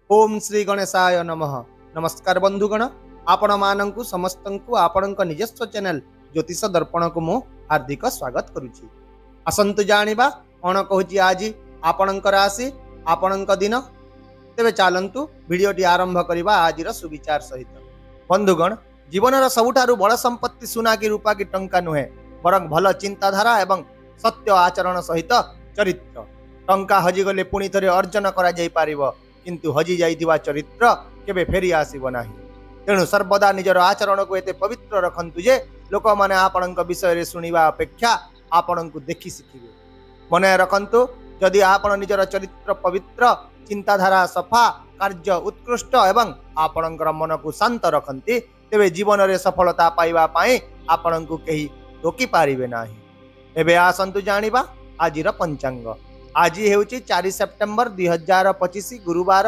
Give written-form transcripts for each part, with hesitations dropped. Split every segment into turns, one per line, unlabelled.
ओम श्री गणेशाय नमः। नमस्कार बंधुगण, आपण मानंकु समस्तंकु आपणक निजस्व चैनल ज्योतिष दर्पण को मु हार्दिक स्वागत करुछि। आसंतु जानिबा कोन कहूछि आज आपणक राशि आपणक दिन। तेबे चालंतु वीडियोटी आरंभ करिबा आजिर सुविचार सहित। बंधुगण, जीवनर सबुठारु बड़ संपत्ति सुना की रूपा की टंका नुहे, बरं भल चिंताधारा एवं सत्य आचरण सहित चरित्र। टंका हजिगले पुणी थरे अर्जन करा जाई पारिबो, किंतु हजि जाइथिबा चरित्र केबे फेरी आसीबो नाही। तेणु सर्वदा निजर आचरण को एते पवित्र रखंतु जे लोक माने आपणक विषय रे सुनिबा अपेक्षा आपणकु देखि शिखिबे। मने रखंतु, जदि आपण निजर चरित्र पवित्र, चिंताधारा सफा, कार्य उत्कृष्ट एवं आपणकर मन को शांत रखंती, तेबे जीवन रे सफलता पाइबा पाई आपणकु केही रोकी पारिबे नाही। एबे आसंतु जानिबा आजिर पंचांग। आज हेउची 4 सेप्टेम्बर 2025 गुरुवार,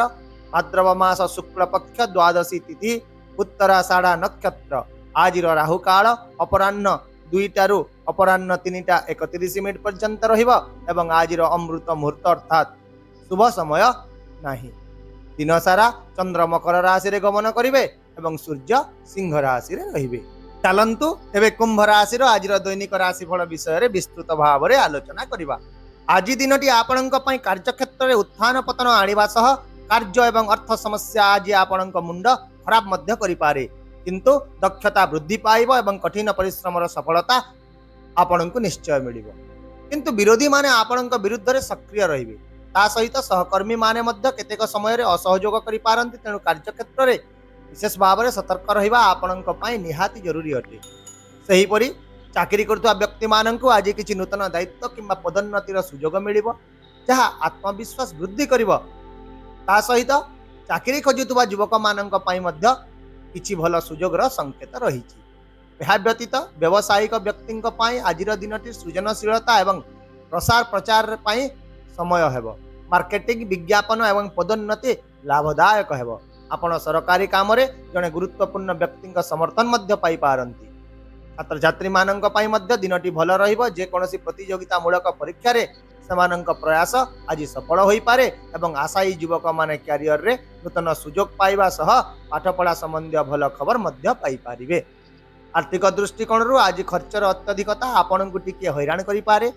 भाद्रव मास शुक्ल पक्ष द्वादशी तिथि, उत्तराषाढ़ा नक्षत्र। आजिर राहु काल अपराह्न 2टारू अपराह्न 3:31 पर्यंत रहिबो एवं आजिर अमृत मुहूर्त अर्थात शुभ समय नाही। दिन सारा चंद्र मकर राशि रे गमन करिवे एवं सूर्य सिंह राशि रे रहिबे। चलंतु एबे कुंभ राशि रो आजिर दैनिक राशिफल विषय रे विस्तृत भाव रे आलोचना करिबा। आज दिनटी आपणक पई कार्यक्षेत्र रे उत्थान पतन आनिबा सह कार्य एवं अर्थ समस्या आज आपणक मुंड खराब मध्य करि पारे, किंतु दक्षता वृद्धि पाइबो एवं कठिन परिश्रम सफलता आपणक निश्चय मिलिबो। किंतु विरोधी माने आपणक विरुद्ध रे सक्रिय रहिबे। ता सहित सहकर्मी माने मध्य केतेक समय रे असहयोग करि पारंती। तेणु कार्यक्षेत्र रे विशेष भाव रे सतर्क रहिबा आपणक पई निहाती जरूरी अटे। सही परि चाकरी करथुवा व्यक्ति मानंकु आज किछि नूतन दायित्व किंबा पदोन्नतिर सुजोग मिलिबो, जहा आत्मविश्वास वृद्धि करिवो। ता सहित चाकरी खोजुथुवा युवक मानंक पई मध्य किछि भल सुजोगर संकेत रहिछि। एहा व्यतीत व्यावसायिक व्यक्तिंक पई आजिर दिनटी सृजनशीलता एवं प्रसार प्रचार पई समय हेबो। मार्केटिंग, विज्ञापन एवं पदोन्नति लाभदायक हेबो। आपण सरकारी काम रे जने गुरुत्वपूर्ण व्यक्तिंक समर्थन मध्य पाई पारंती। छात्र छात्री मानंक पई मध्य दिनटी भल रहिबो। जे कोनोसी प्रतियोगिता मूलक परीक्षा रे समानंक प्रयास आज सफल होई पारे एवं आशायी युवक माने कैरियर रे नूतन सुजोग पाइबा सह पाठपढ़ा संबंधी भल खबर मध्य पाई पारिबे। आर्थिक दृष्टिकोण रु आज खर्चर अत्यधिकता आपणकु टिके हैरान करि पारे।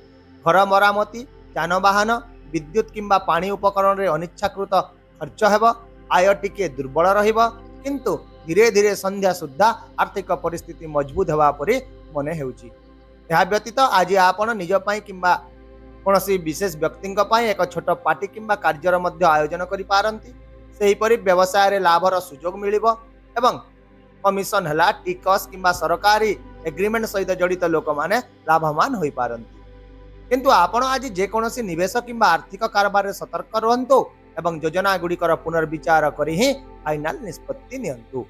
घर मरामती, जानवाहन, विद्युत किंबा पानी उपकरण रे अनिच्छाकृत खर्च हेबो। आय टिके दुर्बल रहिबो, किंतु धीरे धीरे संध्या सुद्धा आर्थिक परिस्थिति मजबूत हेबा परि मने हेउची। एहा व्यतीत आज आपण निज पई किंबा कोनोसी विशेष व्यक्तिंक पई एक छोट पार्टी किंबा कार्यर मध्य आयोजन करि पारंती। सेही परि व्यवसाय रे लाभर सुजोग मिलिबो एवं कमिशन हला, टिकस किंबा सरकारी एग्रीमेंट सहित जड़ित लोक माने लाभवान होई पारंती। किंतु आपण आज जे कोनोसी निवेश किंबा आर्थिक कारोबार रे सतर्क रहंतु एवं योजना गुड़िकर पुनर्विचार करी ही फाइनाल निष्पत्ति नियंतु।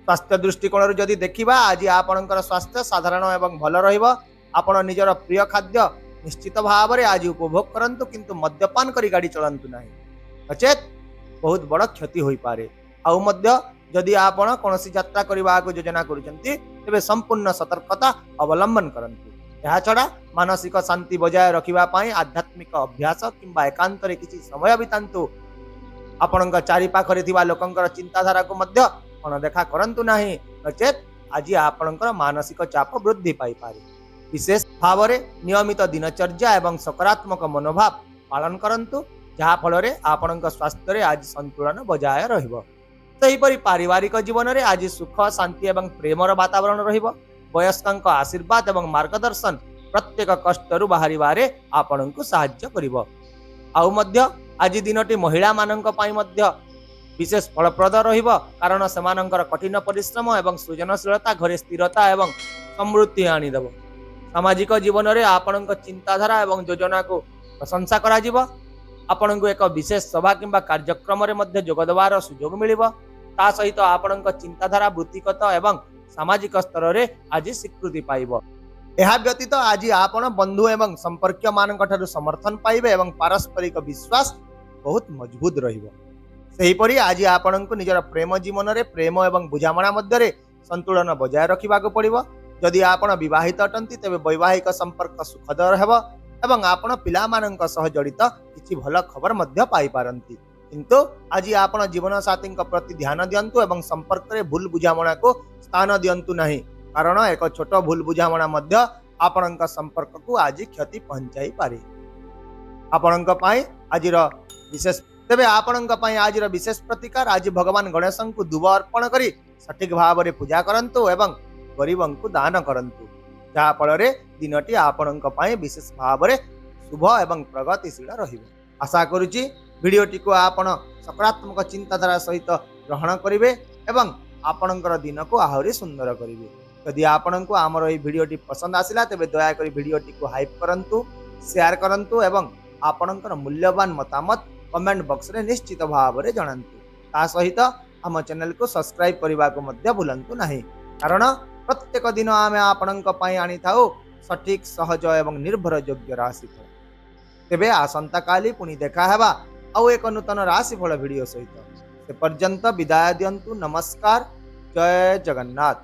स्वास्थ्य दृष्टिकोण जदि देखिबा, आज आपणकर स्वास्थ्य साधारण एवं भल रहिबो। आपण निजर प्रिय खाद्य निश्चित भाव रे आज उपभोग करंतु, किंतु मद्यपान करी गाड़ी चलंतु नाही, अचेत बहुत बड़ क्षति होई पारे। आउ मध्य जदि आपण कोनोसी यात्रा करबा को योजना करूचंती, तेबे संपूर्ण सतर्कता अवलंबन करंतु। यह छड़ा मानसिक शांति बजाय रखिबा पाई आध्यात्मिक अभ्यास किंबा एकांत रे किछि समय बितांतु। आपणक चारि पाखरे थिबा लोकंकर चिंताधारा को मध्य अनदेखा करंतु नाही, नचेत आज आपणकर मानसिक चाप वृद्धि पाई पारे। विशेष भाव रे नियमित दिनचर्या एवं सकारात्मक मनोभाव पालन करंतु, जहा फल रे आपणक स्वास्थ्य रे आज संतुलन बजाय रहिबो। सही परि पारिवारिक जीवन रे आज सुख, शांति एवं प्रेमर वातावरण रहिबो। वयस्कंक आशीर्वाद एवं मार्गदर्शन प्रत्येक कष्टरु बाहरिबारे आपणकु सहाय्य करिवो। आउ मध्य आज दिनटी महिला मानंक पई मध्य विशेष फलप्रद रहिबो, कारण सेमानंकर कठिन परिश्रम एवं सृजनशीलता घरे स्थिरता एवं समृद्धि आनी देबो। सामाजिक जीवन रे आपणक चिंताधारा एवं योजना को प्रशंसा करा जिवो। आपणकु एक विशेष सभा किंबा कार्यक्रम रे मध्य जोग देबार सुजोग मिलिबो। ता सहित आपणक चिंताधारा वृत्तिगत एवं सामाजिक स्तर रे आज स्वीकृति पाइबो। एहा व्यतीत आज आपण बंधु एवं संपर्क मानक ठारु समर्थन पाइबे एवं पारस्परिक विश्वास बहुत मजबूत रहिबो। सेही परि आज आपणकु निजर प्रेम जीवन रे प्रेम एवं बुझामणा मध्य रे संतुलन बजाय रखिबाको पड़िबो। जदि आपण विवाहित अटंती, तेबे वैवाहिक संपर्क सुखद हेबो एवं आपण पिला मानक सह जड़ित किछि भल खबर मध्य पाई पारंती। किंतु आज आपण जीवन साथी प्रति ध्यान दिंतु एवं संपर्क में भूल बुझामणा को स्थान दिंतु नहीं, कारण एक छोट भूल बुझामणा मध्य आपण संपर्क को आज क्षति पहुंचाई पारे। आपण आज विशेष तेबे आपण आज विशेष प्रतिकार आज भगवान गणेश को दुब अर्पण करी सठिक भाव में पूजा करंतु एवं गरीब को दान करंतु, जहा फल दिनटी आपण विशेष भाव में शुभ एवं प्रगतिशील रहिबो। आशा करुची भिडियोटी को आपण सकारात्मक चिंताधारा सहित ग्रहण करेंगे एवं आपणकर दिन को आहरी सुंदर करेंगे। यदि आपण को आमर ये भिडियोटी पसंद आसिला तेबे दयाकोरी भिडियोटी को हाइप करंतु, शेयर करंतु एवं आपणकर मूल्यवान मतामत कमेंट बॉक्स रे निश्चित भाव में जणांतु। ता सहित आम चैनल को सब्सक्राइब करने को मध्य भूलंतु नहीं, कारण प्रत्येक दिन आम आपणक पई आनी थाउ सठिक सहज एवं निर्भर योग्य राशिफल। तेबे आसंता काली पुणी देखा हेबा आउ एक नूतन राशिफल भिडियो सहित। से पर्यंत विदाय दियंतु। नमस्कार, जय जगन्नाथ।